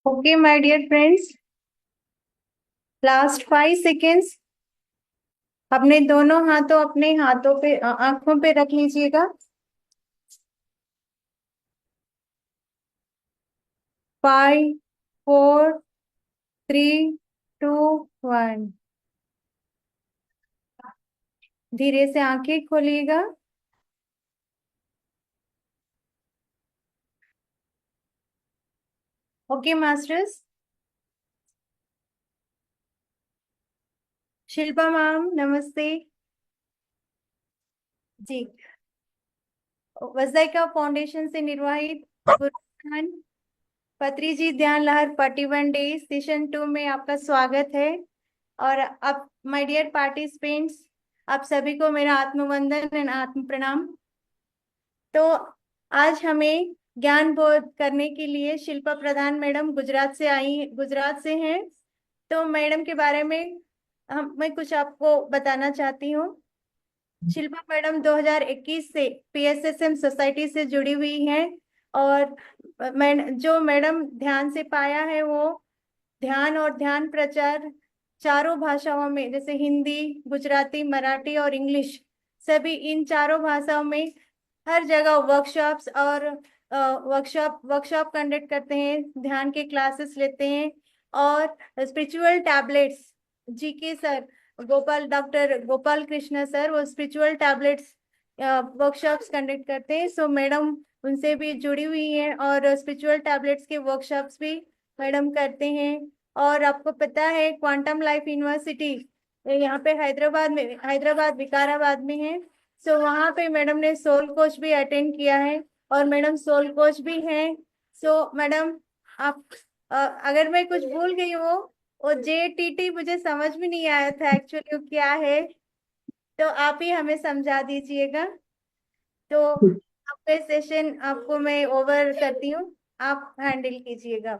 Okay my dear friends, last 5 seconds अपने दोनों हाथों अपने हाथों पे आंखों पे रख लीजिएगा। 5, 4, 3, 2, 1। धीरे से आंखें खोलिएगा। Okay masters. शिल्पा मैम नमस्ते जी। वज़ाइका फाउंडेशन से निर्वाहित पुरस्कार पत्री जी ध्यान लहर 41 डेज सेशन 2 में आपका स्वागत है। और अब माय डियर पार्टिसिपेंट्स, आप सभी को मेरा आत्मवंदन एंड आत्म प्रणाम। तो आज हमें ज्ञान बोध करने के लिए शिल्पा प्रधान मैडम गुजरात से हैं। तो मैडम के बारे में मैं कुछ आपको बताना चाहती हूँ। शिल्पा मैडम 2021 से पीएसएसएम सोसाइटी से जुड़ी हुई हैं। और जो मैडम ध्यान से पाया है वो ध्यान और ध्यान प्रचार चारों भाषाओं में, जैसे हिंदी, गुजराती, मराठी और इंग्लिश, सभी इन चारों भाषाओं में हर जगह वर्कशॉप्स और वर्कशॉप कंडक्ट करते हैं, ध्यान के क्लासेस लेते हैं। और spiritual tablets GK sir, doctor Gopal Krishna sir, वो स्पिरिचुअल टैबलेट्स वर्कशॉप्स कंडक्ट करते हैं। सो मैडम उनसे भी जुड़ी हुई हैं और स्पिरिचुअल टैबलेट्स के वर्कशॉप्स भी मैडम करते हैं। और आपको पता है क्वांटम लाइफ यूनिवर्सिटी यहाँ पे हैदराबाद विकाराबाद में है। सो वहाँ पे मैडम ने सोल कोच भी अटेंड किया है और मैडम सोल कोच भी हैं। सो मैडम आप अगर मैं कुछ भूल गई हूँ, वो JTT मुझे समझ में नहीं आया था एक्चुअली वो क्या है, तो आप ही हमें समझा दीजिएगा। तो आपका सेशन आपको मैं ओवर करती हूँ, आप हैंडल कीजिएगा।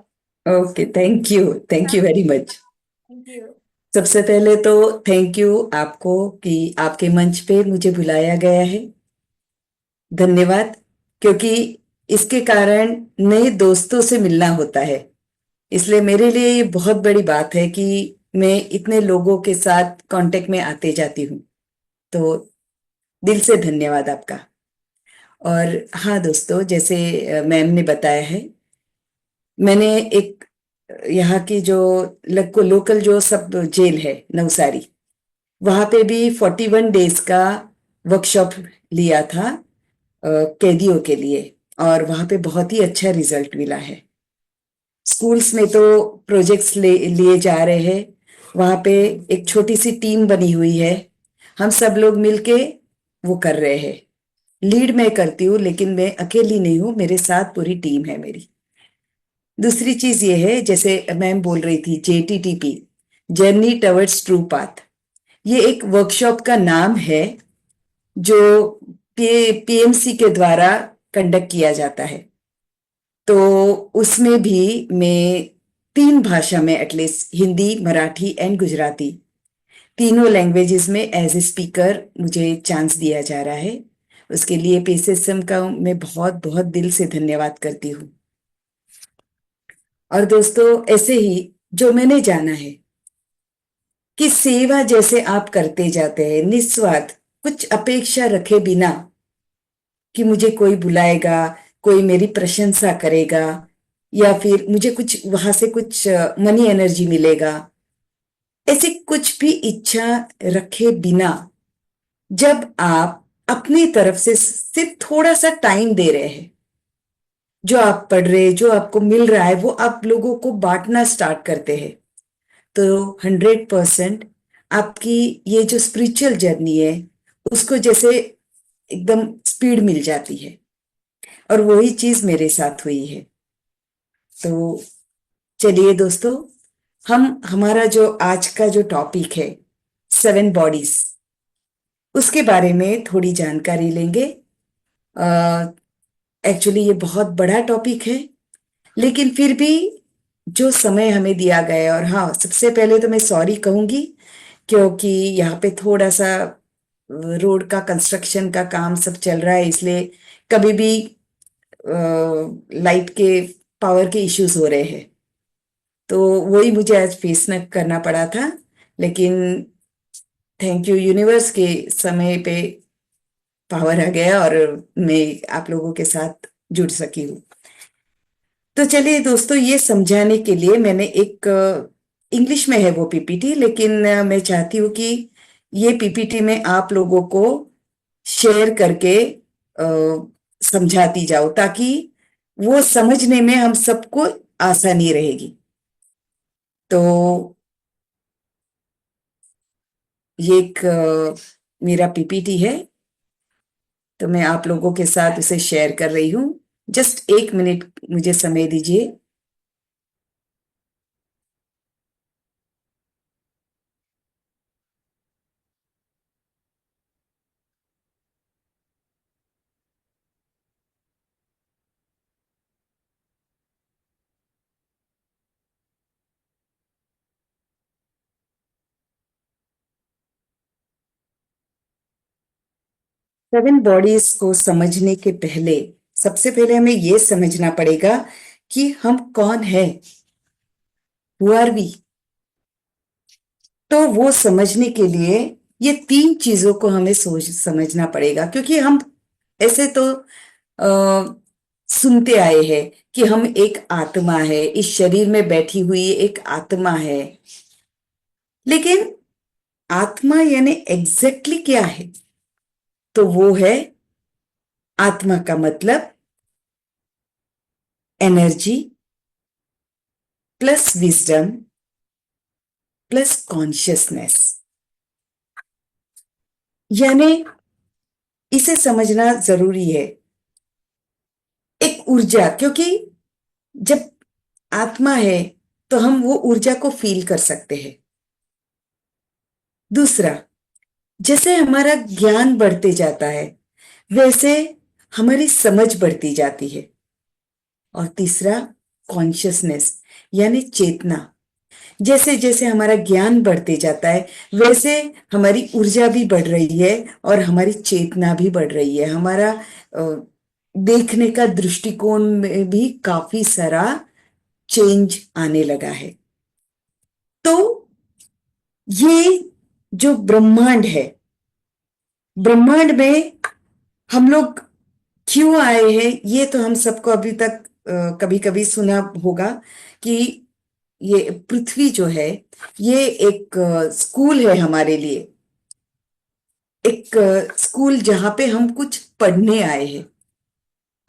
Okay, thank you very much. Thank you. सबसे पहले तो थैंक यू आपको कि आपके मंच पे मुझे बुलाया गया है। धन्यवाद। क्योंकि इसके कारण नए दोस्तों से मिलना होता है, इसलिए मेरे लिए ये बहुत बड़ी बात है कि मैं इतने लोगों के साथ कांटेक्ट में आते जाती हूँ। तो दिल से धन्यवाद आपका। और हाँ दोस्तों, जैसे मैम ने बताया है, मैंने एक यहाँ की जो लोकल जो सब जेल है नवसारी, वहां पे भी 41 डेज का वर्कशॉप लिया था कैदियों के लिए। और वहां पे बहुत ही अच्छा रिजल्ट मिला है। स्कूल्स में तो प्रोजेक्ट्स लिए जा रहे हैं। वहां पे एक छोटी सी टीम बनी हुई है, हम सब लोग मिलके वो कर रहे हैं। लीड मैं करती हूँ, लेकिन मैं अकेली नहीं हूँ, मेरे साथ पूरी टीम है मेरी। दूसरी चीज ये है, जैसे मैम बोल रही थी, JTTP, journey towards true path, ये एक वर्कशॉप का नाम है जो PMC के द्वारा कंडक्ट किया जाता है। तो उसमें भी मैं 3 भाषा में, एटलीस्ट हिंदी, मराठी एंड गुजराती, तीनों लैंग्वेजेस में एज ए स्पीकर मुझे चांस दिया जा रहा है। उसके लिए PSSM का मैं बहुत बहुत दिल से धन्यवाद करती हूँ। और दोस्तों, ऐसे ही जो मैंने जाना है कि सेवा जैसे आप करते जाते हैं निस्वार्थ, कुछ अपेक्षा रखे बिना कि मुझे कोई बुलाएगा, कोई मेरी प्रशंसा करेगा, या फिर मुझे कुछ वहां से कुछ मनी एनर्जी मिलेगा, ऐसी कुछ भी इच्छा रखे बिना, जब आप अपनी तरफ से सिर्फ थोड़ा सा टाइम दे रहे हैं, जो आप पढ़ रहे, जो आपको मिल रहा है, वो आप लोगों को बांटना स्टार्ट करते हैं, तो 100% आपकी ये जो स्पिरिचुअल जर्नी है उसको जैसे एकदम स्पीड मिल जाती है। और वही चीज मेरे साथ हुई है। तो चलिए दोस्तों, हम हमारा जो आज का जो टॉपिक है, 7 बॉडीज, उसके बारे में थोड़ी जानकारी लेंगे। एक्चुअली ये बहुत बड़ा टॉपिक है, लेकिन फिर भी जो समय हमें दिया गया है। और हाँ, सबसे पहले तो मैं सॉरी कहूंगी, क्योंकि यहाँ पे थोड़ा सा रोड का कंस्ट्रक्शन का काम सब चल रहा है, इसलिए कभी भी लाइट के, पावर के इश्यूज हो रहे हैं। तो वही मुझे आज फेस न करना पड़ा था, लेकिन थैंक यू यूनिवर्स के समय पे पावर आ गया और मैं आप लोगों के साथ जुड़ सकी हूँ। तो चलिए दोस्तों, ये समझाने के लिए मैंने एक इंग्लिश में है वो पीपीटी, लेकिन मैं चाहती हूँ कि ये पीपीटी में आप लोगों को शेयर करके समझाती जाओ, ताकि वो समझने में हम सबको आसानी रहेगी। तो ये एक मेरा पीपीटी है, तो मैं आप लोगों के साथ उसे शेयर कर रही हूँ। जस्ट 1 मिनट मुझे समय दीजिए। सेवन बॉडीज को समझने के पहले सबसे पहले हमें यह समझना पड़ेगा कि हम कौन है, हु आर वी। तो वो समझने के लिए ये 3 चीजों को हमें सोच समझना पड़ेगा, क्योंकि हम ऐसे तो सुनते आए हैं कि हम एक आत्मा है, इस शरीर में बैठी हुई एक आत्मा है। लेकिन आत्मा यानी एग्जैक्टली क्या है? तो वो है, आत्मा का मतलब energy plus wisdom plus consciousness. यानी इसे समझना जरूरी है। एक ऊर्जा, क्योंकि जब आत्मा है तो हम वो ऊर्जा को फील कर सकते हैं। दूसरा, जैसे हमारा ज्ञान बढ़ते जाता है वैसे हमारी समझ बढ़ती जाती है। और तीसरा, कॉन्शियसनेस यानी चेतना। जैसे जैसे हमारा ज्ञान बढ़ते जाता है वैसे हमारी ऊर्जा भी बढ़ रही है और हमारी चेतना भी बढ़ रही है। हमारा देखने का दृष्टिकोण में भी काफी सारा चेंज आने लगा है। तो ये जो ब्रह्मांड है, ब्रह्मांड में हम लोग क्यों आए हैं, ये तो हम सबको अभी तक कभी कभी सुना होगा कि ये पृथ्वी जो है ये एक स्कूल है हमारे लिए। एक स्कूल जहां पे हम कुछ पढ़ने आए हैं।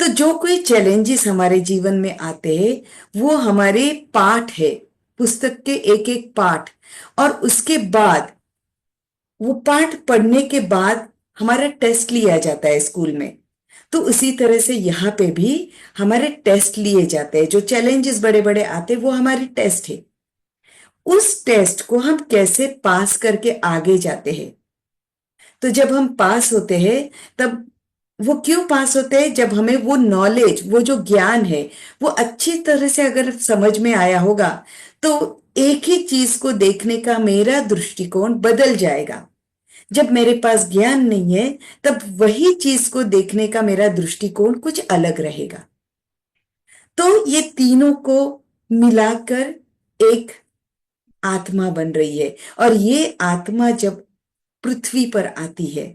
तो जो कोई चैलेंजेस हमारे जीवन में आते हैं वो हमारे पाठ है, पुस्तक के एक एक पाठ। और उसके बाद वो पाठ पढ़ने के बाद हमारा टेस्ट लिया जाता है स्कूल में। तो उसी तरह से यहाँ पे भी हमारे टेस्ट लिए जाते हैं। जो चैलेंजेस बड़े बड़े आते हैं वो हमारे टेस्ट है। उस टेस्ट को हम कैसे पास करके आगे जाते हैं। तो जब हम पास होते हैं तब वो क्यों पास होते हैं? जब हमें वो नॉलेज, वो जो ज्ञान है वो अच्छी तरह से अगर समझ में आया होगा तो एक ही चीज को देखने का मेरा दृष्टिकोण बदल जाएगा। जब मेरे पास ज्ञान नहीं है तब वही चीज को देखने का मेरा दृष्टिकोण कुछ अलग रहेगा। तो ये तीनों को मिलाकर एक आत्मा बन रही है। और ये आत्मा जब पृथ्वी पर आती है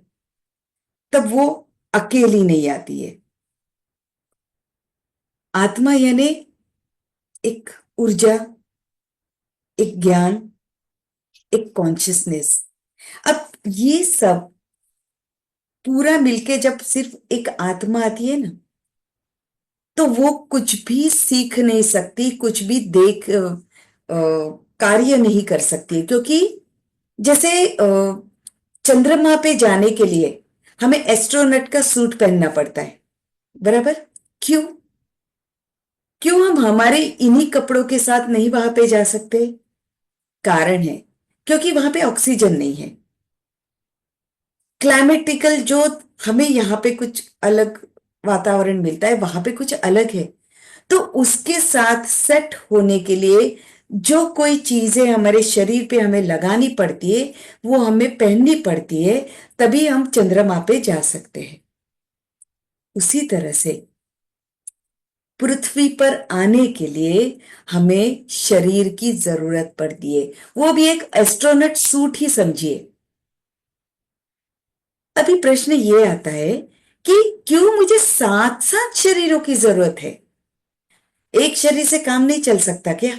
तब वो अकेली नहीं आती है। आत्मा यानी एक ऊर्जा, एक ज्ञान, एक कॉन्शियसनेस। अब ये सब पूरा मिलके जब सिर्फ एक आत्मा आती है ना, तो वो कुछ भी सीख नहीं सकती, कुछ भी देख कार्य नहीं कर सकती। क्योंकि जैसे चंद्रमा पे जाने के लिए हमें एस्ट्रोनट का सूट पहनना पड़ता है, बराबर? क्यों? क्यों हम हमारे इन्हीं कपड़ों के साथ नहीं वहां पे जा सकते? कारण है, क्योंकि वहां पे ऑक्सीजन नहीं है। क्लाइमेटिकल जो हमें यहाँ पे कुछ अलग वातावरण मिलता है वहां पे कुछ अलग है। तो उसके साथ सेट होने के लिए जो कोई चीजें हमारे शरीर पे हमें लगानी पड़ती है वो हमें पहननी पड़ती है, तभी हम चंद्रमा पे जा सकते हैं। उसी तरह से पृथ्वी पर आने के लिए हमें शरीर की जरूरत पड़ती है, वो भी एक एस्ट्रोनॉट सूट ही समझिए। अभी प्रश्न ये आता है कि क्यों मुझे सात सात शरीरों की जरूरत है? एक शरीर से काम नहीं चल सकता क्या?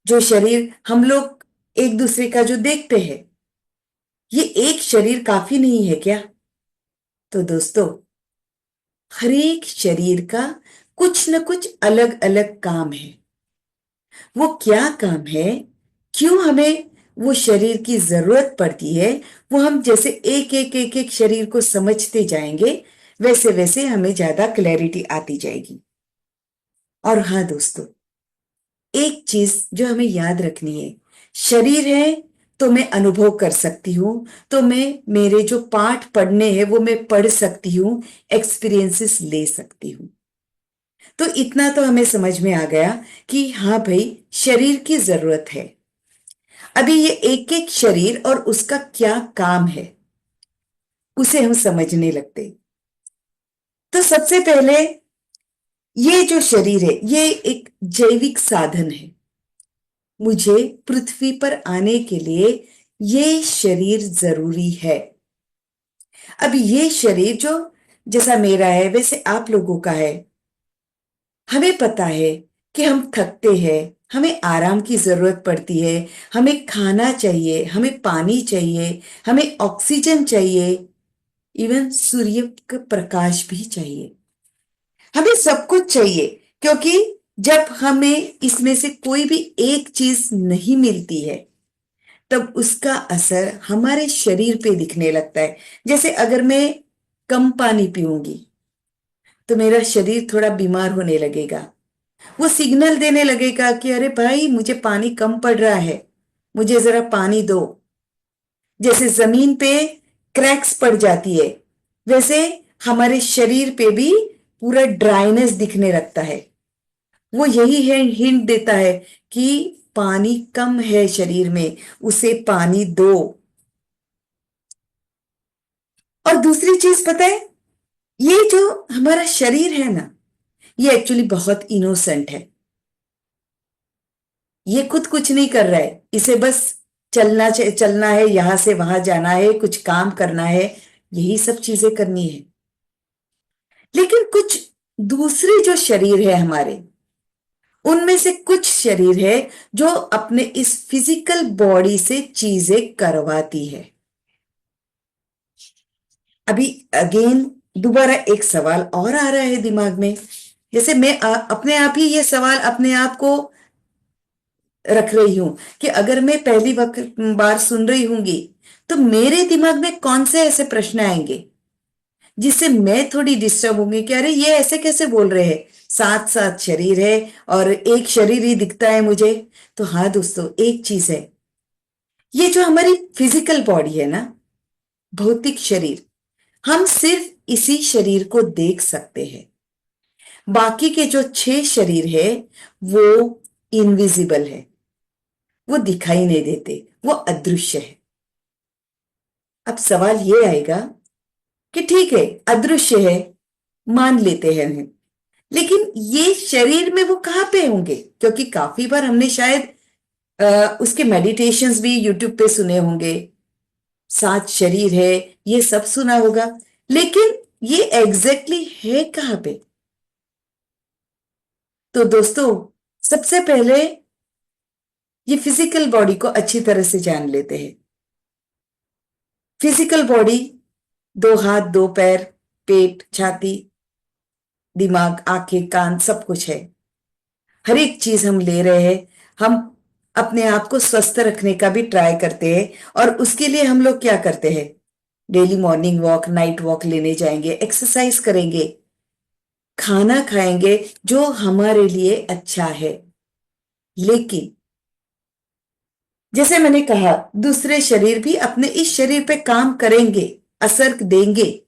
जो शरीर हम लोग एक दूसरे का जो देखते हैं, ये एक शरीर काफी नहीं है क्या? तो दोस्तों, हर एक शरीर का कुछ न कुछ अलग अलग काम है। वो क्या काम है, क्यों हमें वो शरीर की जरूरत पड़ती है, वो हम जैसे एक एक शरीर को समझते जाएंगे, वैसे वैसे हमें ज्यादा क्लैरिटी आती जाएगी। और हाँ दोस्तों, एक चीज जो हमें याद रखनी है, शरीर है तो मैं अनुभव कर सकती हूं, तो मैं मेरे जो पाठ पढ़ने हैं वो मैं पढ़ सकती हूँ, एक्सपीरियंसेस ले सकती हूँ। तो इतना तो हमें समझ में आ गया कि हाँ भाई, शरीर की जरूरत है। अभी ये एक एक शरीर और उसका क्या काम है, उसे हम समझने लगते। तो सबसे पहले, ये जो शरीर है ये एक जैविक साधन है। मुझे पृथ्वी पर आने के लिए ये शरीर जरूरी है। अब ये शरीर जो जैसा मेरा है वैसे आप लोगों का है। हमें पता है कि हम थकते हैं, हमें आराम की जरूरत पड़ती है, हमें खाना चाहिए, हमें पानी चाहिए, हमें ऑक्सीजन चाहिए, इवन सूर्य का प्रकाश भी चाहिए। हमें सब कुछ चाहिए, क्योंकि जब हमें इसमें से कोई भी एक चीज नहीं मिलती है, तब उसका असर हमारे शरीर पे दिखने लगता है। जैसे अगर मैं कम पानी पीऊंगी तो मेरा शरीर थोड़ा बीमार होने लगेगा। वो सिग्नल देने लगेगा कि अरे भाई, मुझे पानी कम पड़ रहा है, मुझे जरा पानी दो। जैसे जमीन पे क्रैक्स पड़ जाती है, वैसे हमारे शरीर पे भी पूरा ड्राइनेस दिखने लगता है। वो यही है, हिंट देता है कि पानी कम है शरीर में, उसे पानी दो। और दूसरी चीज पता है, ये जो हमारा शरीर है ना, ये एक्चुअली बहुत इनोसेंट है। ये खुद कुछ नहीं कर रहा है, इसे बस चलना है, यहां से वहां जाना है, कुछ काम करना है, यही सब चीजें करनी है। लेकिन कुछ दूसरे जो शरीर है हमारे, उनमें से कुछ शरीर है जो अपने इस फिजिकल बॉडी से चीजें करवाती है। अभी अगेन दोबारा एक सवाल और आ रहा है दिमाग में। जैसे मैं अपने आप ही ये सवाल अपने आप को रख रही हूं कि अगर मैं पहली वक्त बार सुन रही हूंगी, तो मेरे दिमाग में कौन से ऐसे प्रश्न आएंगे जिससे मैं थोड़ी डिस्टर्ब होंगी कि अरे ये ऐसे कैसे बोल रहे हैं, सात सात शरीर है और एक शरीर ही दिखता है मुझे। तो हाँ दोस्तों, एक चीज है, ये जो हमारी फिजिकल बॉडी है ना, भौतिक शरीर, हम सिर्फ इसी शरीर को देख सकते हैं। बाकी के जो छह शरीर है वो इनविजिबल है, वो दिखाई नहीं देते, वो अदृश्य है। अब सवाल ये आएगा कि ठीक है, अदृश्य है, मान लेते हैं हम, लेकिन ये शरीर में वो कहाँ पे होंगे? क्योंकि काफी बार हमने शायद उसके मेडिटेशंस भी यूट्यूब पे सुने होंगे, सात शरीर है, ये सब सुना होगा, लेकिन ये एग्जैक्टली है कहाँ पे? तो दोस्तों, सबसे पहले ये फिजिकल बॉडी को अच्छी तरह से जान लेते हैं। फिजिकल बॉडी, दो हाथ, दो पैर, पेट, छाती, दिमाग, आंखें, कान, सब कुछ है। हर एक चीज हम ले रहे हैं। हम अपने आप को स्वस्थ रखने का भी ट्राई करते हैं, और उसके लिए हम लोग क्या करते हैं? Daily morning walk, night walk लेने जाएंगे, एक्सरसाइज करेंगे, खाना खाएंगे जो हमारे लिए अच्छा है। लेकिन जैसे मैंने कहा, दूसरे शरीर भी अपने इस शरीर पे काम करेंगे, असर देंगे,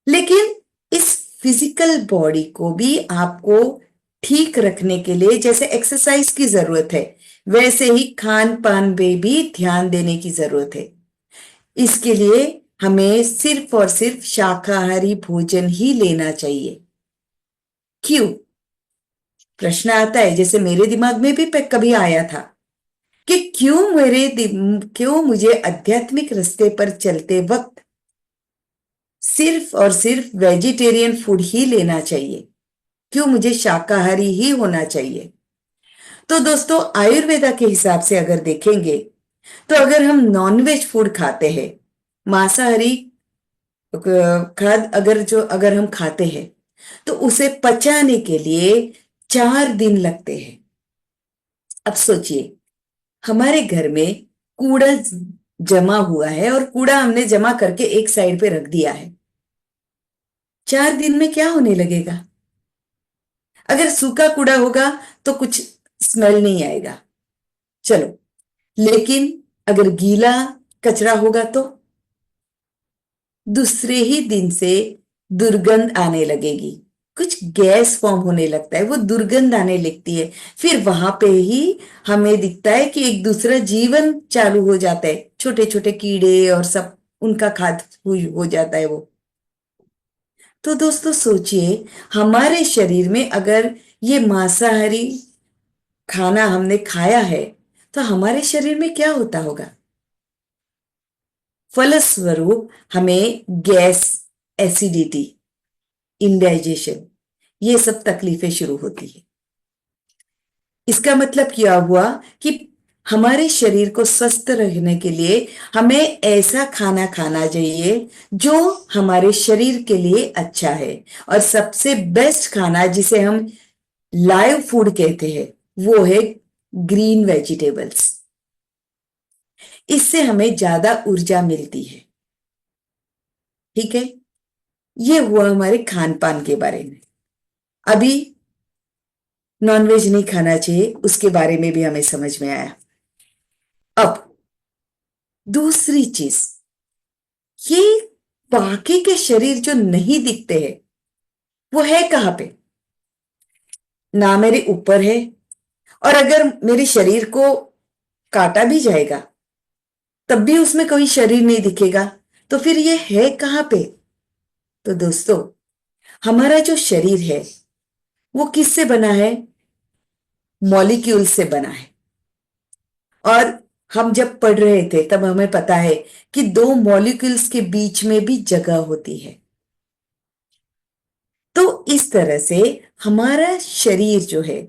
लेकिन इस फिजिकल बॉडी को भी आपको ठीक रखने के लिए जैसे एक्सरसाइज की जरूरत है, वैसे ही खान पान पे भी ध्यान देने की जरूरत है। इसके लिए हमें सिर्फ और सिर्फ शाकाहारी भोजन ही लेना चाहिए। क्यों? प्रश्न आता है, जैसे मेरे दिमाग में भी कभी आया था कि क्यों मुझे आध्यात्मिक रास्ते पर चलते वक्त सिर्फ और सिर्फ वेजिटेरियन फूड ही लेना चाहिए? क्यों मुझे शाकाहारी ही होना चाहिए? तो दोस्तों, आयुर्वेदा के हिसाब से अगर देखेंगे तो अगर हम नॉनवेज फूड खाते हैं, मांसाहारी खाद्य अगर हम खाते हैं, तो उसे पचाने के लिए 4 दिन लगते हैं। अब सोचिए, हमारे घर में कूड़ा जमा हुआ है और कूड़ा हमने जमा करके एक साइड पे रख दिया है। 4 दिन में क्या होने लगेगा? अगर सूखा कूड़ा होगा तो कुछ स्मेल नहीं आएगा, चलो, लेकिन अगर गीला कचरा होगा तो दूसरे ही दिन से दुर्गंध आने लगेगी, कुछ गैस फॉर्म होने लगता है, वो दुर्गंध आने लगती है। फिर वहां पे ही हमें दिखता है कि एक दूसरा जीवन चालू हो जाता है, छोटे छोटे कीड़े और सब उनका खाद्य हो जाता है वो। तो दोस्तों सोचिए, हमारे शरीर में अगर ये मांसाहारी खाना हमने खाया है तो हमारे शरीर में क्या होता होगा? फलस्वरूप हमें गैस, एसिडिटी, इंडाइजेशन, ये सब तकलीफें शुरू होती है। इसका मतलब क्या हुआ कि हमारे शरीर को स्वस्थ रखने के लिए हमें ऐसा खाना खाना चाहिए जो हमारे शरीर के लिए अच्छा है। और सबसे बेस्ट खाना जिसे हम लाइव फूड कहते हैं वो है ग्रीन वेजिटेबल्स। इससे हमें ज्यादा ऊर्जा मिलती है। ठीक है, ये हुआ हमारे खान पान के बारे में। अभी नॉनवेज नहीं खाना चाहिए, उसके बारे में भी हमें समझ में आया। अब दूसरी चीज, ये बाकी के शरीर जो नहीं दिखते हैं वो है कहां पे? ना मेरे ऊपर है, और अगर मेरे शरीर को काटा भी जाएगा तब भी उसमें कोई शरीर नहीं दिखेगा, तो फिर ये है कहां पे? तो दोस्तों, हमारा जो शरीर है वो किससे बना है? मॉलिक्यूल से बना है। और हम जब पढ़ रहे थे तब हमें पता है कि दो मॉलिक्यूल्स के बीच में भी जगह होती है। तो इस तरह से हमारा शरीर जो है,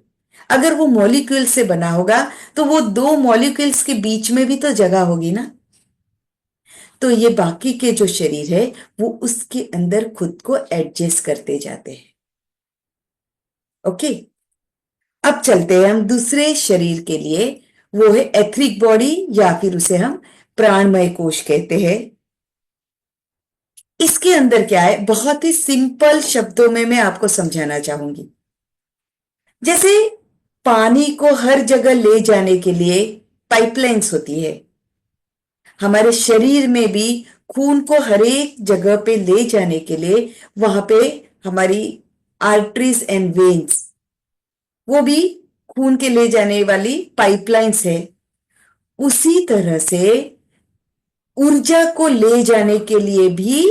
अगर वो मॉलिक्यूल से बना होगा तो वो दो मॉलिक्यूल्स के बीच में भी तो जगह होगी ना। तो ये बाकी के जो शरीर है वो उसके अंदर खुद को एडजस्ट करते जाते हैं। ओके, अब चलते हैं हम दूसरे शरीर के लिए, वो है एथरिक बॉडी, या फिर उसे हम प्राणमय कोश कहते हैं। इसके अंदर क्या है, बहुत ही सिंपल शब्दों में मैं आपको समझाना चाहूंगी। जैसे पानी को हर जगह ले जाने के लिए पाइपलाइंस होती है, हमारे शरीर में भी खून को हर एक जगह पे ले जाने के लिए वहां पे हमारी आर्टरीज एंड वेन्स, वो भी खून के ले जाने वाली पाइपलाइंस है। उसी तरह से ऊर्जा को ले जाने के लिए भी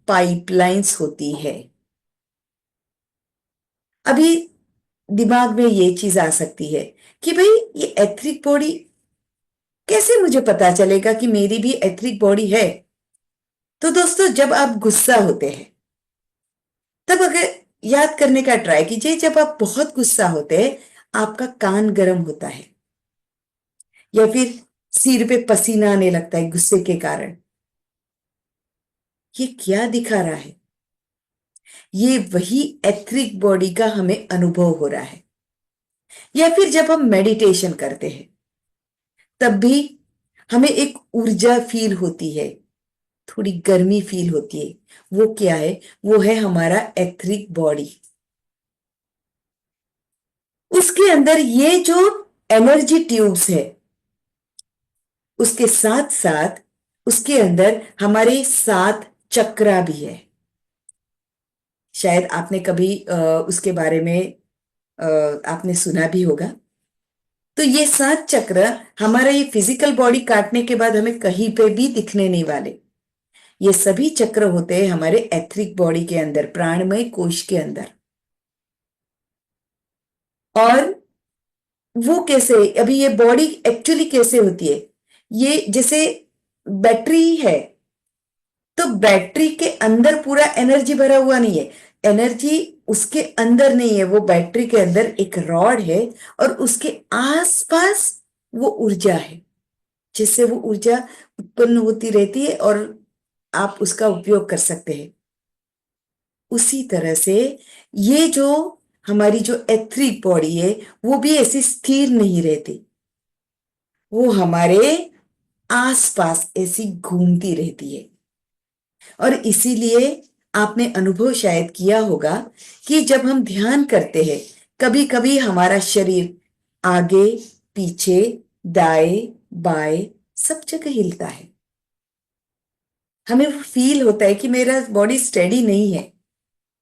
पाइपलाइंस होती है। अभी दिमाग में ये चीज आ सकती है कि भाई ये एथरिक बॉडी, कैसे मुझे पता चलेगा कि मेरी भी एथरिक बॉडी है? तो दोस्तों, जब आप गुस्सा होते हैं तब अगर याद करने का ट्राई कीजिए, जब आप बहुत गुस्सा होते हैं आपका कान गर्म होता है या फिर सिर पे पसीना आने लगता है गुस्से के कारण। ये क्या दिखा रहा है? ये वही एथरिक बॉडी का हमें अनुभव हो रहा है। या फिर जब हम मेडिटेशन करते हैं तब भी हमें एक ऊर्जा फील होती है, थोड़ी गर्मी फील होती है। वो क्या है? वो है हमारा एथरिक बॉडी। उसके अंदर ये जो एनर्जी ट्यूब्स है, उसके साथ साथ उसके अंदर हमारे 7 चक्रा भी है। शायद आपने कभी उसके बारे में अ, आपने सुना भी होगा। तो ये 7 चक्र हमारा ये फिजिकल बॉडी काटने के बाद हमें कहीं पे भी दिखने नहीं वाले। ये सभी चक्र होते हैं हमारे एथरिक बॉडी के अंदर, प्राणमय कोश के अंदर। और वो कैसे, अभी ये बॉडी एक्चुअली कैसे होती है, ये जैसे बैटरी है, तो बैटरी के अंदर पूरा एनर्जी भरा हुआ नहीं है, एनर्जी उसके अंदर नहीं है, वो बैटरी के अंदर एक रॉड है और उसके आसपास वो ऊर्जा है, जिससे वो ऊर्जा उत्पन्न होती रहती है और आप उसका उपयोग कर सकते हैं। उसी तरह से ये जो हमारी जो एथरिक बॉडी है, वो भी ऐसी स्थिर नहीं रहती, वो हमारे आसपास ऐसी घूमती रहती है। और इसीलिए आपने अनुभव शायद किया होगा कि जब हम ध्यान करते हैं, कभी कभी हमारा शरीर आगे पीछे दाएं बाएं सब जगह हिलता है, हमें वो फील होता है कि मेरा बॉडी स्टेडी नहीं है।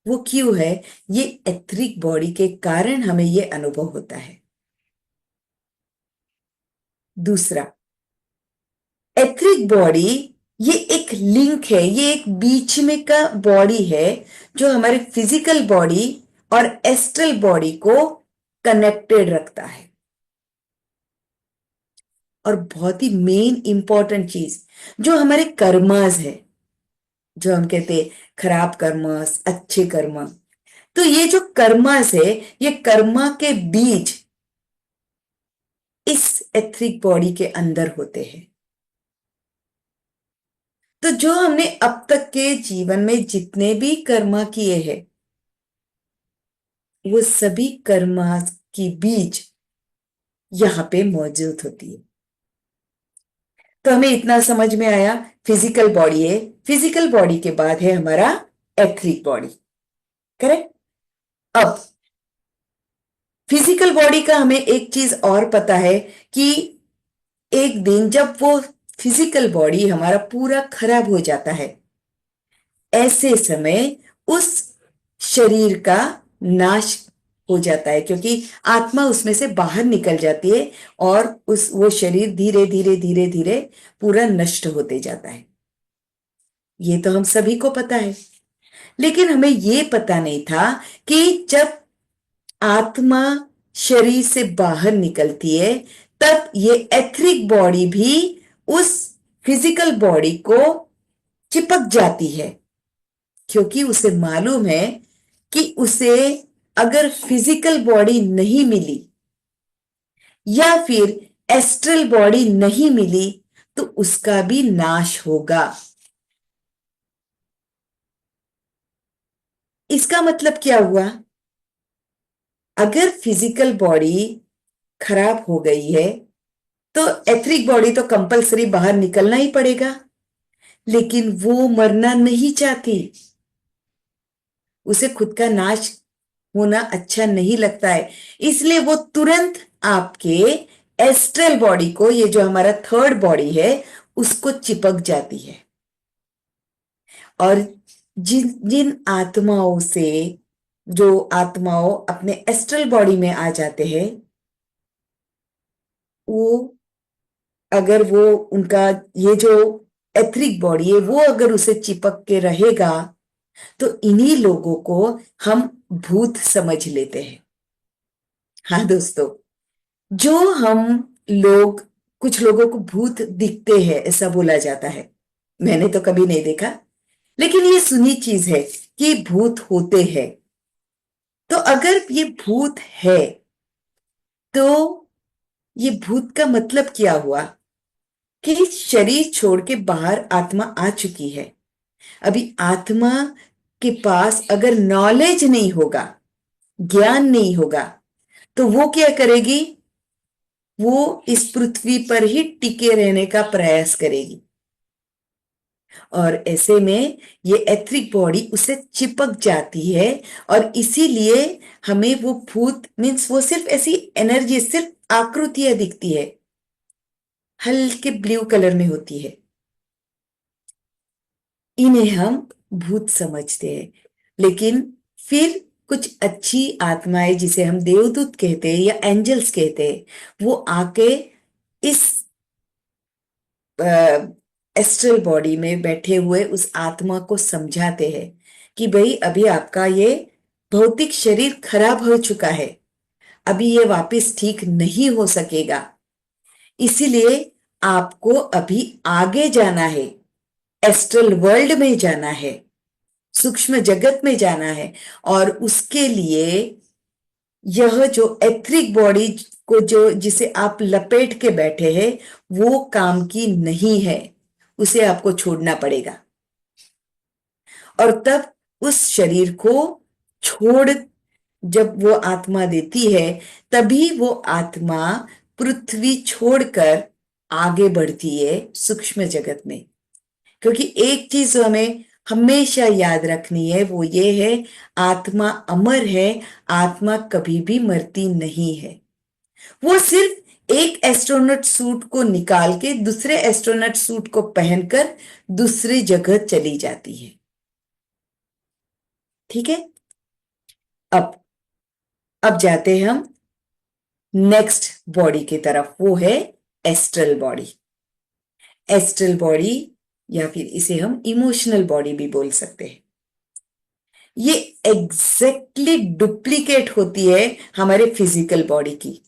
वो क्यों है? ये एथरिक बॉडी के कारण हमें ये अनुभव होता है। दूसरा, एथरिक बॉडी ये एक लिंक है, ये एक बीच में का बॉडी है जो हमारे फिजिकल बॉडी और एस्ट्रल बॉडी को कनेक्टेड रखता है। और बहुत ही मेन इंपॉर्टेंट चीज, जो हमारे कर्मास है, जो हम कहते हैं खराब कर्मास अच्छे कर्म, तो ये जो कर्मास है, ये कर्मा के बीज इस एथरिक बॉडी के अंदर होते हैं। तो जो हमने अब तक के जीवन में जितने भी कर्मा किए हैं, वो सभी कर्मा की बीज यहां पे मौजूद होती है। तो हमें इतना समझ में आया, फिजिकल बॉडी है, फिजिकल बॉडी के बाद है हमारा एथरिक बॉडी, करेक्ट। अब फिजिकल बॉडी का हमें एक चीज और पता है कि एक दिन जब वो फिजिकल बॉडी हमारा पूरा खराब हो जाता है, ऐसे समय उस शरीर का नाश हो जाता है, क्योंकि आत्मा उसमें से बाहर निकल जाती है और उस वो शरीर धीरे धीरे धीरे धीरे पूरा नष्ट होते जाता है। ये तो हम सभी को पता है, लेकिन हमें ये पता नहीं था कि जब आत्मा शरीर से बाहर निकलती है, तब ये एथरिक बॉडी भी उस फिजिकल बॉडी को चिपक जाती है, क्योंकि उसे मालूम है कि उसे अगर फिजिकल बॉडी नहीं मिली या फिर एस्ट्रल बॉडी नहीं मिली, तो उसका भी नाश होगा। इसका मतलब क्या हुआ? अगर फिजिकल बॉडी खराब हो गई है, तो एथरिक बॉडी तो कंपलसरी बाहर निकलना ही पड़ेगा, लेकिन वो मरना नहीं चाहती, उसे खुद का नाश होना अच्छा नहीं लगता है, इसलिए वो तुरंत आपके एस्ट्रल बॉडी को, ये जो हमारा थर्ड बॉडी है, उसको चिपक जाती है। और जिन जिन आत्माओं से, जो आत्माओं अपने एस्ट्रल बॉडी में आ जाते हैं, वो अगर वो उनका ये जो एथरिक बॉडी है वो अगर उसे चिपक के रहेगा, तो इन्हीं लोगों को हम भूत समझ लेते हैं। हाँ दोस्तों, जो हम लोग, कुछ लोगों को भूत दिखते हैं ऐसा बोला जाता है, मैंने तो कभी नहीं देखा, लेकिन ये सुनी चीज है कि भूत होते हैं। तो अगर ये भूत है, तो ये भूत का मतलब क्या हुआ? कि शरीर छोड़ के बाहर आत्मा आ चुकी है। अभी आत्मा के पास अगर नॉलेज नहीं होगा, ज्ञान नहीं होगा, तो वो क्या करेगी? वो इस पृथ्वी पर ही टिके रहने का प्रयास करेगी, और ऐसे में ये एथरिक बॉडी उसे चिपक जाती है। और इसीलिए हमें वो भूत मीन्स वो सिर्फ ऐसी एनर्जी, सिर्फ आकृतियां दिखती है, हल्के ब्लू कलर में होती है, इन्हें हम भूत समझते हैं। लेकिन फिर कुछ अच्छी आत्माएं, जिसे हम देवदूत कहते हैं या एंजल्स कहते हैं, वो आके इस एस्ट्रल बॉडी में बैठे हुए उस आत्मा को समझाते हैं कि भाई अभी आपका ये भौतिक शरीर खराब हो चुका है, अभी ये वापस ठीक नहीं हो सकेगा। इसीलिए आपको अभी आगे जाना है, एस्ट्रल वर्ल्ड में जाना है, सूक्ष्म जगत में जाना है। और उसके लिए यह जो एथरिक बॉडी को जो जिसे आप लपेट के बैठे हैं वो काम की नहीं है, उसे आपको छोड़ना पड़ेगा। और तब उस शरीर को छोड़, जब वो आत्मा देती है तभी वो आत्मा पृथ्वी छोड़कर आगे बढ़ती है सूक्ष्म जगत में। क्योंकि एक चीज हमें हमेशा याद रखनी है, वो ये है, आत्मा अमर है, आत्मा कभी भी मरती नहीं है। वो सिर्फ एक एस्ट्रोनॉट सूट को निकाल के दूसरे एस्ट्रोनॉट सूट को पहनकर दूसरी जगह चली जाती है। ठीक है। अब अब जाते हैं हम नेक्स्ट बॉडी की तरफ, वो है एस्ट्रल बॉडी। एस्ट्रल बॉडी या फिर इसे हम इमोशनल बॉडी भी बोल सकते हैं। ये एग्जैक्टली डुप्लीकेट होती है हमारे फिजिकल बॉडी की,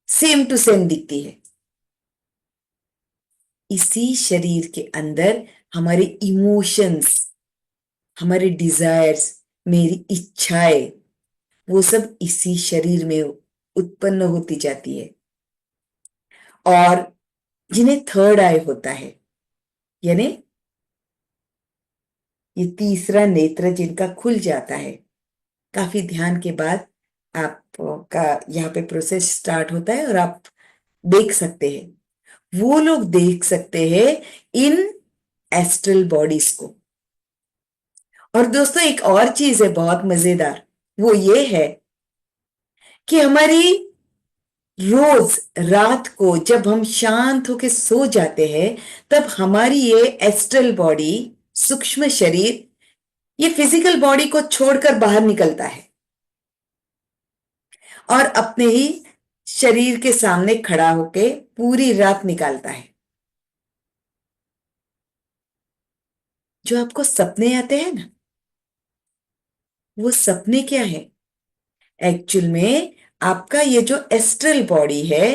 सेम टू सेम दिखती है। इसी शरीर के अंदर हमारे इमोशंस, हमारे डिजायर्स, मेरी इच्छाएं, वो सब इसी शरीर में उत्पन्न होती जाती है। और जिन्हें थर्ड आई होता है, यानी ये तीसरा नेत्र जिनका खुल जाता है, काफी ध्यान के बाद आपका यहाँ पे प्रोसेस स्टार्ट होता है और आप देख सकते हैं, वो लोग देख सकते हैं इन एस्ट्रल बॉडीज को। और दोस्तों एक और चीज है बहुत मजेदार, वो ये है कि हमारी रोज रात को जब हम शांत होकर सो जाते हैं तब हमारी ये एस्ट्रल बॉडी, सूक्ष्म शरीर, ये फिजिकल बॉडी को छोड़कर बाहर निकलता है और अपने ही शरीर के सामने खड़ा होके पूरी रात निकालता है। जो आपको सपने आते हैं ना, वो सपने क्या है? एक्चुअल में आपका ये जो एस्ट्रल बॉडी है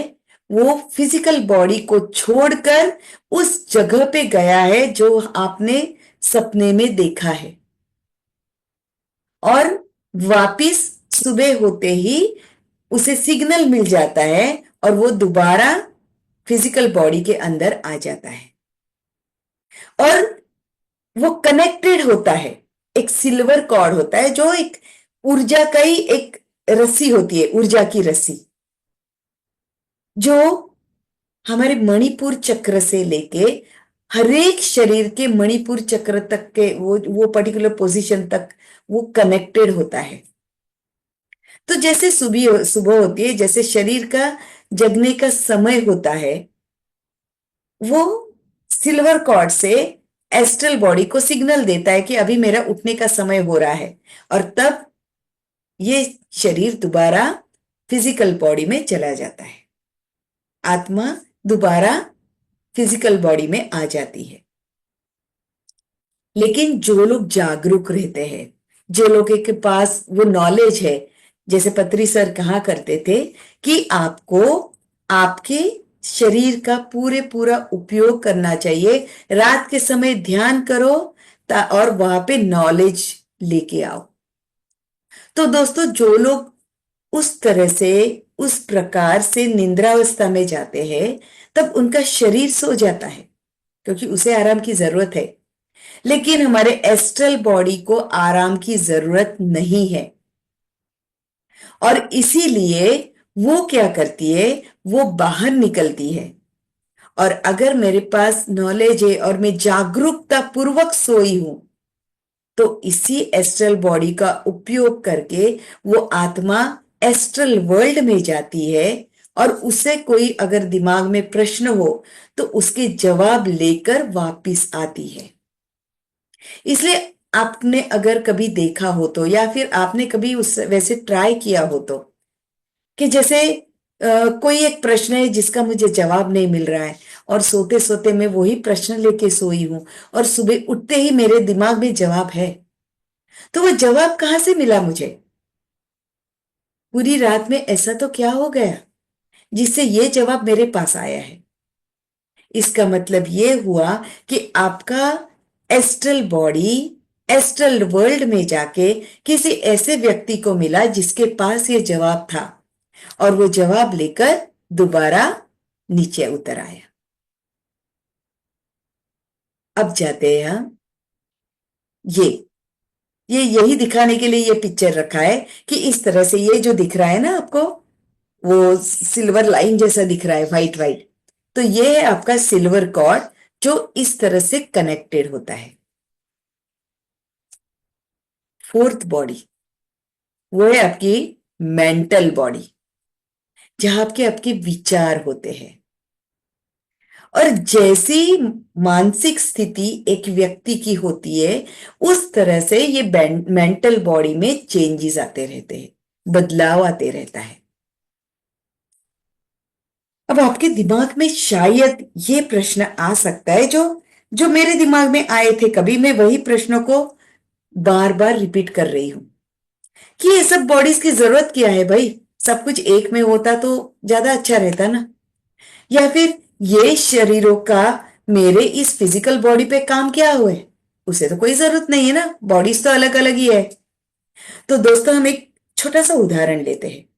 वो फिजिकल बॉडी को छोड़कर उस जगह पे गया है जो आपने सपने में देखा है, और वापिस सुबह होते ही उसे सिग्नल मिल जाता है और वो दोबारा फिजिकल बॉडी के अंदर आ जाता है और वो कनेक्टेड होता है। एक सिल्वर कॉर्ड होता है जो एक ऊर्जा का ही एक रस्सी होती है, ऊर्जा की रस्सी, जो हमारे मणिपुर चक्र से लेके हरेक शरीर के मणिपुर चक्र तक के वो पर्टिकुलर पोजीशन तक वो कनेक्टेड होता है। तो जैसे सुबह सुबह होती है, जैसे शरीर का जगने का समय होता है, वो सिल्वर कॉर्ड से एस्ट्रल बॉडी को सिग्नल देता है कि अभी मेरा उठने का समय हो रहा है, और तब ये शरीर दोबारा फिजिकल बॉडी में चला जाता है, आत्मा दोबारा फिजिकल बॉडी में आ जाती है। लेकिन जो लोग जागरूक रहते हैं, जो लोगों के पास वो नॉलेज है, जैसे पत्री सर कहा करते थे कि आपको आपके शरीर का पूरा उपयोग करना चाहिए, रात के समय ध्यान करो और वहां पे नॉलेज लेके आओ। तो दोस्तों जो लोग उस तरह से, उस प्रकार से निद्रावस्था में जाते हैं तब उनका शरीर सो जाता है क्योंकि उसे आराम की जरूरत है। लेकिन हमारे एस्ट्रल बॉडी को आराम की जरूरत नहीं है, और इसीलिए वो क्या करती है, वो बाहर निकलती है। और अगर मेरे पास नॉलेज है और मैं जागरूकता पूर्वक सोई हूं तो इसी एस्ट्रल बॉडी का उपयोग करके वो आत्मा एस्ट्रल वर्ल्ड में जाती है और उसे कोई अगर दिमाग में प्रश्न हो तो उसके जवाब लेकर वापिस आती है। इसलिए आपने अगर कभी देखा हो तो, या फिर आपने कभी उस वैसे ट्राई किया हो तो, कि जैसे कोई एक प्रश्न है जिसका मुझे जवाब नहीं मिल रहा है और सोते सोते मैं वही प्रश्न लेके सोई हूं और सुबह उठते ही मेरे दिमाग में जवाब है, तो वो जवाब कहां से मिला मुझे? पूरी रात में ऐसा तो क्या हो गया जिससे ये जवाब मेरे पास आया है? इसका मतलब ये हुआ कि आपका एस्ट्रल बॉडी एस्ट्रल वर्ल्ड में जाके किसी ऐसे व्यक्ति को मिला जिसके पास ये जवाब था, और वो जवाब लेकर दोबारा नीचे उतर आया। अब जाते हैं हम ये यही दिखाने के लिए ये पिक्चर रखा है कि इस तरह से ये जो दिख रहा है ना आपको, वो सिल्वर लाइन जैसा दिख रहा है, व्हाइट व्हाइट, तो ये है आपका सिल्वर कॉर्ड जो इस तरह से कनेक्टेड होता है। फोर्थ बॉडी वो है आपकी मेंटल बॉडी, जहां आपके आपके विचार होते हैं। और जैसी मानसिक स्थिति एक व्यक्ति की होती है, उस तरह से ये मेंटल बॉडी में चेंजेस आते रहते हैं, बदलाव आते रहता है। अब आपके दिमाग में शायद ये प्रश्न आ सकता है जो जो मेरे दिमाग में आए थे, कभी मैं वही प्रश्नों को बार बार रिपीट कर रही हूं कि ये सब बॉडीज की जरूरत क्या है भाई, सब कुछ एक में होता तो ज्यादा अच्छा रहता ना। या फिर ये शरीरों का मेरे इस फिजिकल बॉडी पे काम क्या हुआ है, उसे तो कोई जरूरत नहीं है ना, बॉडीज तो अलग अलग ही है। तो दोस्तों हम एक छोटा सा उदाहरण लेते हैं।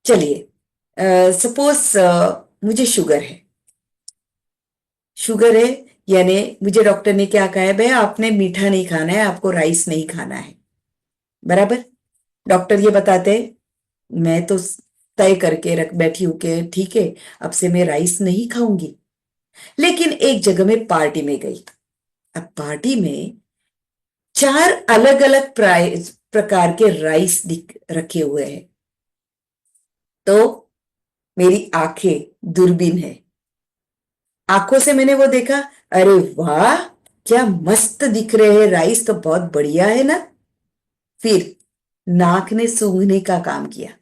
चलिए, सपोज मुझे शुगर है। शुगर है, यानी मुझे डॉक्टर ने क्या कहा है, भैया आपने मीठा नहीं खाना है, आपको राइस नहीं खाना है, बराबर। डॉक्टर ये बताते हैं, मैं तो तय करके रख बैठी हूं कि ठीक है, अब से मैं राइस नहीं खाऊंगी। लेकिन एक जगह में पार्टी में गई। अब पार्टी में चार अलग अलग प्रकार के राइस दिख रखे हुए हैं। तो मेरी आंखें दूरबीन है, आंखों से मैंने वो देखा, अरे वाह क्या मस्त दिख रहे हैं राइस, तो बहुत बढ़िया है ना। फिर नाक ने सूंघने का काम किया,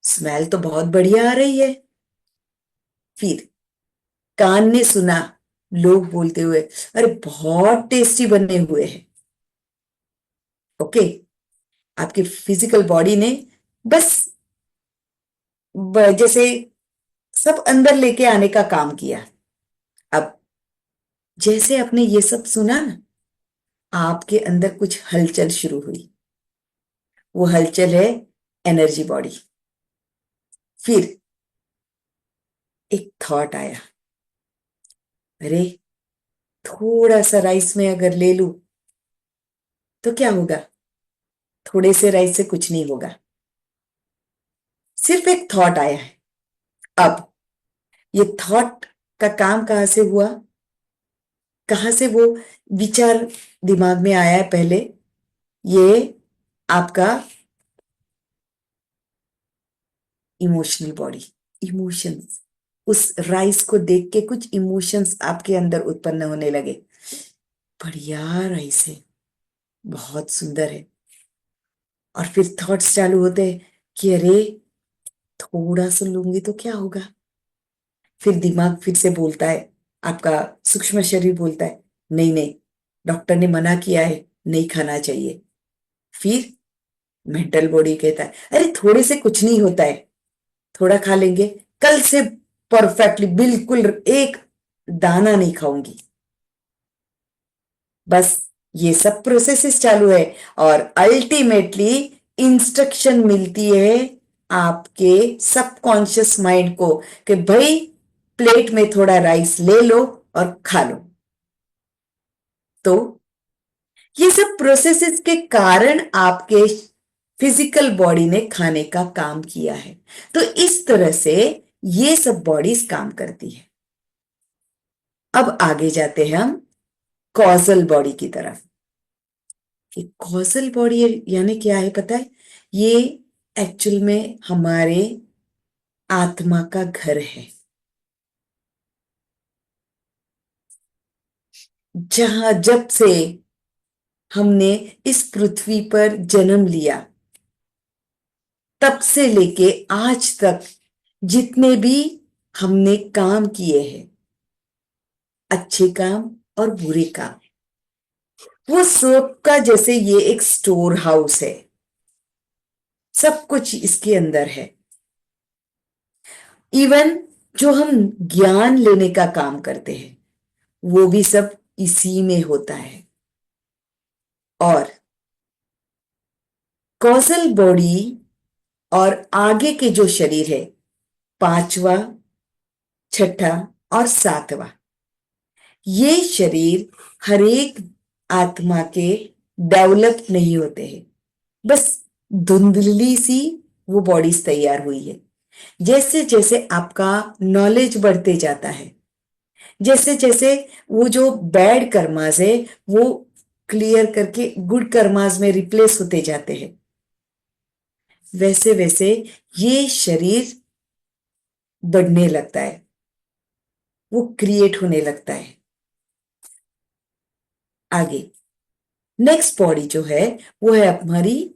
स्मेल तो बहुत बढ़िया आ रही है। फिर कान ने सुना लोग बोलते हुए, अरे बहुत टेस्टी बने हुए हैं। ओके, आपकी फिजिकल बॉडी ने बस जैसे सब अंदर लेके आने का काम किया। अब जैसे आपने ये सब सुना ना, आपके अंदर कुछ हलचल शुरू हुई। वो हलचल है एनर्जी बॉडी। फिर एक थॉट आया, अरे थोड़ा सा राइस में अगर ले लूं तो क्या होगा, थोड़े से राइस से कुछ नहीं होगा। सिर्फ एक थॉट आया है। अब ये थॉट का काम कहां से हुआ, कहां से वो विचार दिमाग में आया है पहले, ये आपका इमोशनल बॉडी, इमोशंस, उस राइस को देख के कुछ इमोशंस आपके अंदर उत्पन्न होने लगे। बढ़िया राइस है, बहुत सुंदर है। और फिर थॉट्स चालू होते हैं कि अरे थोड़ा सा लूंगी तो क्या होगा। फिर दिमाग फिर से बोलता है, आपका सूक्ष्म शरीर बोलता है, नहीं नहीं, डॉक्टर ने मना किया है, नहीं खाना चाहिए। फिर मेंटल बॉडी कहता है, अरे थोड़े से कुछ नहीं होता है, थोड़ा खा लेंगे, कल से परफेक्टली बिल्कुल एक दाना नहीं खाऊंगी। बस ये सब प्रोसेसेस चालू है, और अल्टीमेटली इंस्ट्रक्शन मिलती है आपके सबकॉन्शियस माइंड को कि भाई प्लेट में थोड़ा राइस ले लो और खा लो। तो ये सब प्रोसेसेस के कारण आपके फिजिकल बॉडी ने खाने का काम किया है। तो इस तरह से ये सब बॉडीज काम करती है। अब आगे जाते हैं हम कॉजल बॉडी की तरफ। कॉजल बॉडी यानी क्या है पता है, ये एक्चुअल में हमारे आत्मा का घर है, जहां जब से हमने इस पृथ्वी पर जन्म लिया तब से लेके आज तक जितने भी हमने काम किए हैं, अच्छे काम और बुरे काम, वो सोप का जैसे ये एक स्टोर हाउस है, सब कुछ इसके अंदर है। इवन जो हम ज्ञान लेने का काम करते हैं वो भी सब इसी में होता है। और कॉजल बॉडी और आगे के जो शरीर है, पांचवा, छठा और सातवां, ये शरीर हर एक आत्मा के डेवलप नहीं होते हैं, बस धुंधली सी वो बॉडीज तैयार हुई है। जैसे जैसे आपका नॉलेज बढ़ते जाता है, जैसे जैसे वो जो बैड कर्मास है वो क्लियर करके गुड कर्मास में रिप्लेस होते जाते हैं, वैसे वैसे ये शरीर बढ़ने लगता है, वो क्रिएट होने लगता है। आगे नेक्स्ट बॉडी जो है वो है हमारी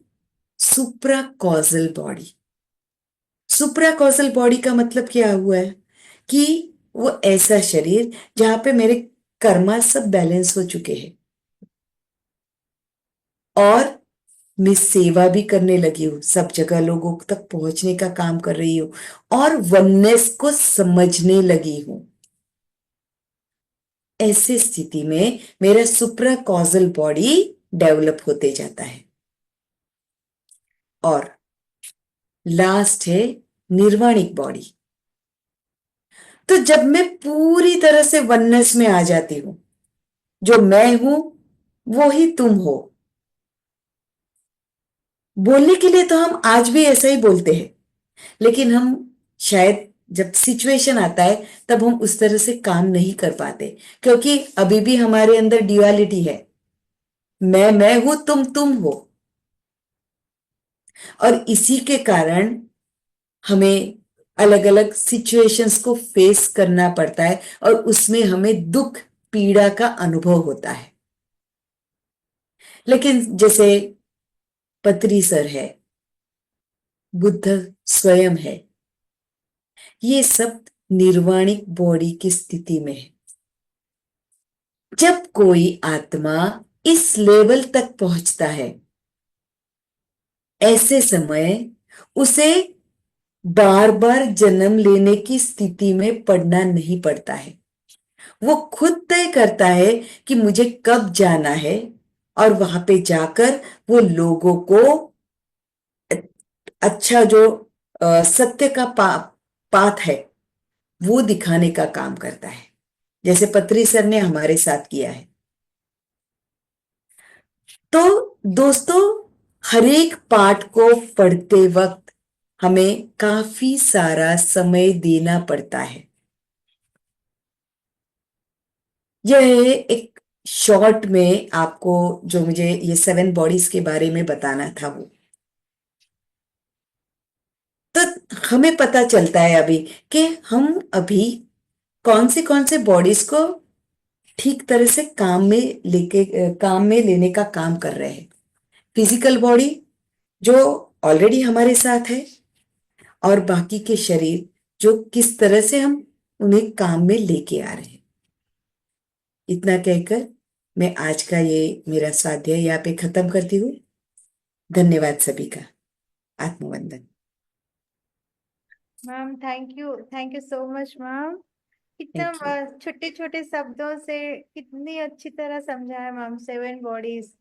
सुप्रा कॉजल बॉडी। सुप्रा कॉजल बॉडी का मतलब क्या हुआ है कि वो ऐसा शरीर जहां पे मेरे कर्मा सब बैलेंस हो चुके हैं और मैं सेवा भी करने लगी हूँ, सब जगह लोगों तक पहुंचने का काम कर रही हूँ और वननेस को समझने लगी हूं। ऐसी स्थिति में मेरा सुप्रा कॉजल बॉडी डेवलप होते जाता है। और लास्ट है निर्वाणिक बॉडी। तो जब मैं पूरी तरह से वननेस में आ जाती हूं, जो मैं हूं वो ही तुम हो। बोलने के लिए तो हम आज भी ऐसा ही बोलते हैं, लेकिन हम शायद जब सिचुएशन आता है तब हम उस तरह से काम नहीं कर पाते, क्योंकि अभी भी हमारे अंदर ड्युअलिटी है। मैं हूं, तुम हो। और इसी के कारण हमें अलग अलग सिचुएशंस को फेस करना पड़ता है और उसमें हमें दुख पीड़ा का अनुभव होता है। लेकिन जैसे पत्री सर है, बुद्ध स्वयं है, ये सब निर्वाणिक बॉडी की स्थिति में है। जब कोई आत्मा इस लेवल तक पहुंचता है, ऐसे समय उसे बार बार जन्म लेने की स्थिति में पड़ना नहीं पड़ता है। वो खुद तय करता है कि मुझे कब जाना है और वहां पे जाकर वो लोगों को अच्छा जो सत्य का पाथ है वो दिखाने का काम करता है, जैसे पत्री सर ने हमारे साथ किया है। तो दोस्तों, हर एक पाठ को पढ़ते वक्त हमें काफी सारा समय देना पड़ता है। यह एक शॉर्ट में आपको जो मुझे ये 7 बॉडीज के बारे में बताना था वो। तो हमें पता चलता है अभी कि हम अभी कौन से बॉडीज को ठीक तरह से काम में लेने का काम कर रहे हैं। फिजिकल बॉडी जो ऑलरेडी हमारे साथ है, और बाकी के शरीर जो किस तरह से हम उन्हें काम में लेके आ रहे हैं। इतना कहकर मैं आज का ये मेरा स्वाध्याय यहाँ पे खत्म करती हूँ। धन्यवाद सभी का। आत्मवंदन। Ma'am thank you so much ma'am. Thank you. कितना छोटे छोटे शब्दों से कितनी अच्छी तरह समझाया ma'am. 7 bodies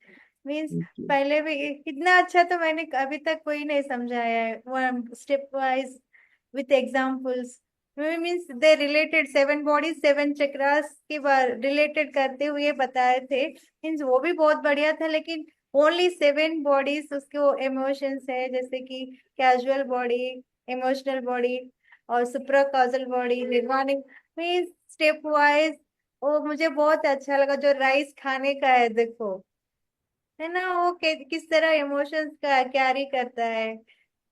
means thank you. पहले भी कितना अच्छा तो मैंने अभी तक कोई नहीं समझाया है, one step wise with examples. Means they related 7 bodies 7 chakras के बार रिलेटेड करते हुए बताए थे। मीन्स वो भी बहुत बढ़िया था, लेकिन ओनली 7 बॉडीज उसके इमोशंस है, जैसे कि कैजुअल बॉडी, इमोशनल बॉडी और सुप्रा कॉजल बॉडी, निर्वाणिक। मीन्स स्टेप वाइज वो मुझे बहुत अच्छा लगा। जो राइस खाने का है देखो, है ना, वो किस तरह इमोशंस का कैरी करता है।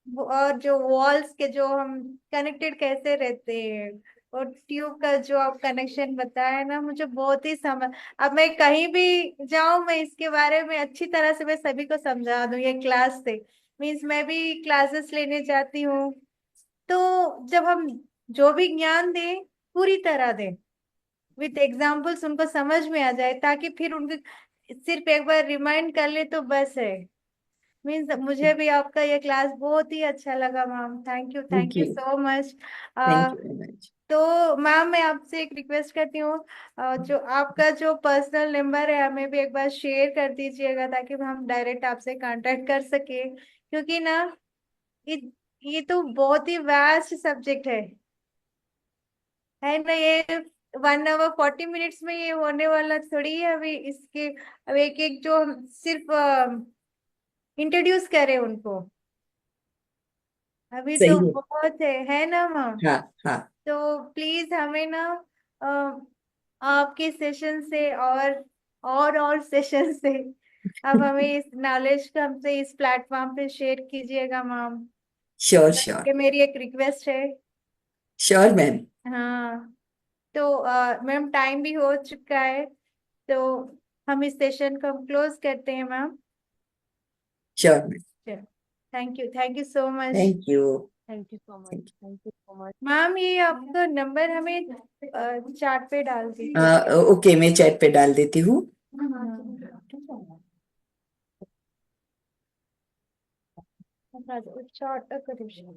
और जो वॉल्स के जो हम कनेक्टेड कैसे रहते हैं, और ट्यूब का जो आप कनेक्शन बताया ना, मुझे बहुत ही समझ। अब मैं कहीं भी जाऊं, मैं इसके बारे में अच्छी तरह से मैं सभी को समझा दूं ये क्लास से। मीन्स मैं भी क्लासेस लेने जाती हूँ, तो जब हम जो भी ज्ञान दें पूरी तरह दें, विथ एग्जाम्पल्स उनको समझ में आ जाए, ताकि फिर उनके सिर्फ एक बार रिमाइंड कर ले तो बस है। मीन्स मुझे भी आपका ये क्लास बहुत ही अच्छा लगा ma'am. Thank thank you you. So much. Thank you very much. तो मैम मैं आपसे एक रिक्वेस्ट करती हूँ, जो आपका जो पर्सनल नंबर है हमें भी एक बार शेयर कर दीजिएगा, ताकि हम डायरेक्ट आपसे कांटेक्ट कर सके, क्योंकि ना ये ये तो बहुत ही वास्ट सब्जेक्ट है ना ये। 1 hour 40 minutes में ये होने वाला थोड़ी है अभी इसके। अब एक एक जो हम सिर्फ इंट्रोड्यूस करें उनको, अभी तो सही है। बहुत है ना मैम। हाँ हाँ। तो प्लीज हमें ना आपके सेशन से और सेशन से अब हमें इस नॉलेज को हमसे इस प्लेटफॉर्म पे शेयर कीजिएगा मैम। Sure sure. ये मेरी एक रिक्वेस्ट है। Sure ma'am. हाँ, तो मैम टाइम भी हो चुका है, तो हम इस सेशन को हम क्लोज करते हैं ma'am. Sure ma'am. Thank you so much. Thank you. Thank you so much. Thank you so much ma'am. ये आपका नंबर हमें चार्ट पे डाल दीजिए। ओके, मैं चैट पे डाल देती हूँ। చార్ట్ ఒక నిమిషం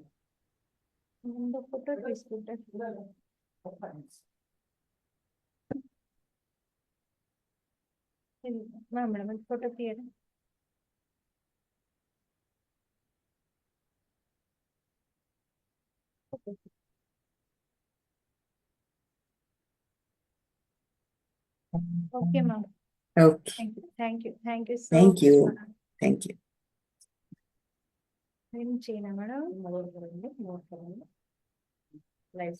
ముందు ఫోటో తీసుకుంటా మేడం ఫోటో తీయడం okay ma'am. Okay. Thank you so thank you. Much. Thank you. ఏం చేయనా మేడం? లైవ్